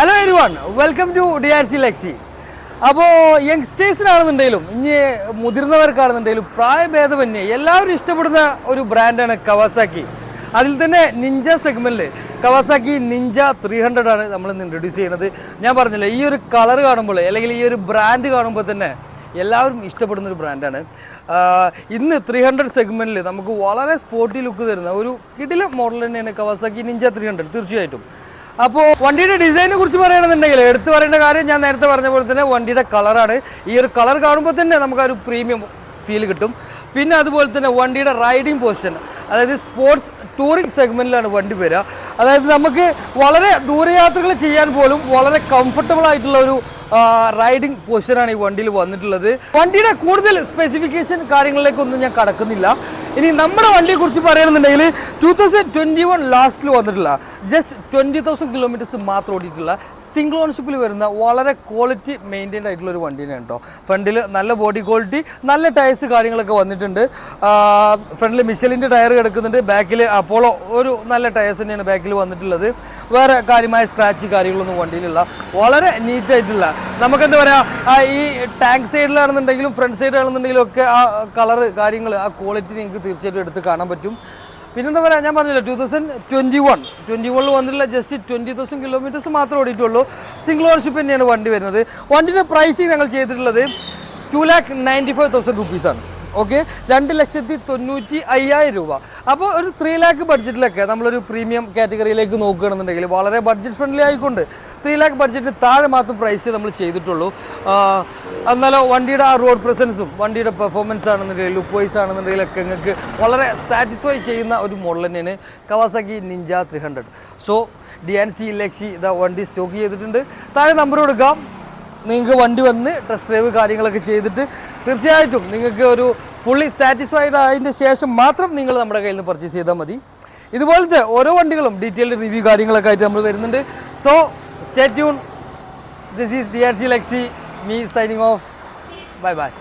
Hello everyone, welcome to DRC Lexi. അപ്പോൾ യങ്സ്റ്റേഴ്സിനാണെന്നുണ്ടെങ്കിലും ഇനി മുതിർന്നവർക്കാണെന്നുണ്ടെങ്കിലും പ്രായഭേദമന്യേ എല്ലാവരും ഇഷ്ടപ്പെടുന്ന ഒരു ബ്രാൻഡാണ് കവാസാക്കി. അതിൽ തന്നെ നിഞ്ച സെഗ്മെൻറ്റിൽ കവാസാക്കി നിഞ്ച 300 ആണ് നമ്മളിന്ന് ഇൻട്രൊഡ്യൂസ് ചെയ്യുന്നത്. ഞാൻ പറഞ്ഞില്ലേ, ഈ ഒരു കളർ കാണുമ്പോൾ അല്ലെങ്കിൽ ഈ ഒരു ബ്രാൻഡ് കാണുമ്പോൾ തന്നെ എല്ലാവരും ഇഷ്ടപ്പെടുന്നൊരു ബ്രാൻഡാണ്. ഇന്ന് 300 സെഗ്മെൻറ്റിൽ നമുക്ക് വളരെ സ്പോർട്ടി ലുക്ക് തരുന്ന ഒരു കിടിലം മോഡൽ തന്നെയാണ് കവാസാക്കി നിഞ്ച 300 തീർച്ചയായിട്ടും. അപ്പോൾ വണ്ടിയുടെ ഡിസൈനെ കുറിച്ച് പറയുകയാണെന്നുണ്ടെങ്കിൽ എടുത്തു പറയേണ്ട കാര്യം ഞാൻ നേരത്തെ പറഞ്ഞ പോലെ തന്നെ വണ്ടിയുടെ കളറാണ്. ഈ ഒരു കളർ കാണുമ്പോൾ തന്നെ നമുക്കൊരു പ്രീമിയം ഫീൽ കിട്ടും. പിന്നെ അതുപോലെ തന്നെ വണ്ടിയുടെ റൈഡിങ് പൊസിഷൻ, അതായത് സ്പോർട്സ് ടൂറിംഗ് സെഗ്മെൻറ്റിലാണ് വണ്ടി വരിക. അതായത് നമുക്ക് വളരെ ദൂരയാത്രകൾ ചെയ്യാൻ പോലും വളരെ കംഫർട്ടബിൾ ആയിട്ടുള്ള ഒരു റൈഡിങ് പൊസിഷനാണ് ഈ വണ്ടിയിൽ വന്നിട്ടുള്ളത്. വണ്ടിയുടെ കൂടുതൽ സ്പെസിഫിക്കേഷൻ കാര്യങ്ങളിലേക്കൊന്നും ഞാൻ കടക്കുന്നില്ല. ഇനി നമ്മുടെ വണ്ടിയെ കുറിച്ച് പറയുകയാണെന്നുണ്ടെങ്കിൽ 2021 ലാസ്റ്റിൽ വന്നിട്ടുള്ള ജസ്റ്റ് 20,000 കിലോമീറ്റേഴ്സ് മാത്രം ഓടിയിട്ടുള്ള സിംഗിൾ ഓൺഷിപ്പിൽ വരുന്ന വളരെ ക്വാളിറ്റി മെയിൻറ്റൈൻഡ് ആയിട്ടുള്ള ഒരു വണ്ടി തന്നെയാണ് കേട്ടോ. ഫ്രണ്ടിൽ നല്ല ബോഡി ക്വാളിറ്റി, നല്ല ടയർസ് കാര്യങ്ങളൊക്കെ വന്നിട്ടുണ്ട്. ഫ്രണ്ടിൽ മിഷലിൻ്റെ ടയർ കിടക്കുന്നുണ്ട്, ബാക്കിൽ അപ്പോളോ ഒരു നല്ല ടയർസ് തന്നെയാണ് ബാക്കിൽ വന്നിട്ടുള്ളത്. വേറെ കാര്യമായ സ്ക്രാച്ച് കാര്യങ്ങളൊന്നും വണ്ടിയിലുള്ള വളരെ നീറ്റായിട്ടുള്ള, നമുക്കെന്താ പറയുക, ഈ ടാങ്ക് സൈഡിലാണെന്നുണ്ടെങ്കിലും ഫ്രണ്ട് സൈഡിലാണെന്നുണ്ടെങ്കിലും ഒക്കെ ആ കളറ് കാര്യങ്ങൾ, ആ ക്വാളിറ്റി നിങ്ങൾക്ക് തീർച്ചയായിട്ടും എടുത്ത് കാണാൻ പറ്റും. പിന്നെന്താ പറയുക, ഞാൻ പറഞ്ഞില്ല 2021 വന്നിട്ടുള്ള ജസ്റ്റ് 20,000 കിലോമീറ്റേഴ്സ് മാത്രമേ ഓടിയിട്ടുള്ളൂ. സിംഗിൾ ഓണർഷിപ്പ് തന്നെയാണ് വണ്ടി വരുന്നത്. വണ്ടിയുടെ പ്രൈസിങ് ഞങ്ങൾ ചെയ്തിട്ടുള്ളത് 2,95,000 റുപ്പീസാണ്. ഓക്കെ, 2,95,000 രൂപ. അപ്പോൾ ഒരു 3 lakh ബഡ്ജറ്റിലൊക്കെ നമ്മളൊരു പ്രീമിയം കാറ്റഗറിയിലേക്ക് നോക്കുകയാണെന്നുണ്ടെങ്കിൽ വളരെ ബഡ്ജറ്റ് ഫ്രണ്ട്ലി ആയിക്കൊണ്ട് 3 lakh ബഡ്ജറ്റിന് താഴെ മാത്രം പ്രൈസ് നമ്മൾ ചെയ്തിട്ടുള്ളൂ. എന്നാലോ വണ്ടിയുടെ ആ റോഡ് പ്രസൻസും വണ്ടിയുടെ പെർഫോമൻസ് ആണെന്നുണ്ടെങ്കിൽ ലുക്ക് വൈസ് ആണെന്നുണ്ടെങ്കിലൊക്കെ നിങ്ങൾക്ക് വളരെ സാറ്റിസ്ഫൈ ചെയ്യുന്ന ഒരു മോഡൽ തന്നെയാണ് Kawasaki Ninja 300. So DRC Lexi ഇതാ വണ്ടി സ്റ്റോക്ക് ചെയ്തിട്ടുണ്ട്. താഴെ നമ്പർ കൊടുക്കാം, നിങ്ങൾക്ക് വണ്ടി വന്ന് ടെസ്റ്റ് ഡ്രൈവ് കാര്യങ്ങളൊക്കെ ചെയ്തിട്ട് തീർച്ചയായിട്ടും നിങ്ങൾക്ക് ഒരു ഫുള്ളി സാറ്റിസ്ഫൈഡ് ആയതിൻ്റെ ശേഷം മാത്രം നിങ്ങൾ നമ്മുടെ കയ്യിൽ നിന്ന് പർച്ചേസ് ചെയ്താൽ മതി. ഇതുപോലത്തെ ഓരോ വണ്ടികളും ഡീറ്റെയിൽഡ് റിവ്യൂ കാര്യങ്ങളൊക്കെ ആയിട്ട് നമ്മൾ വരുന്നുണ്ട്. So stay tuned. This is DRC Lexi, me signing off. Bye bye.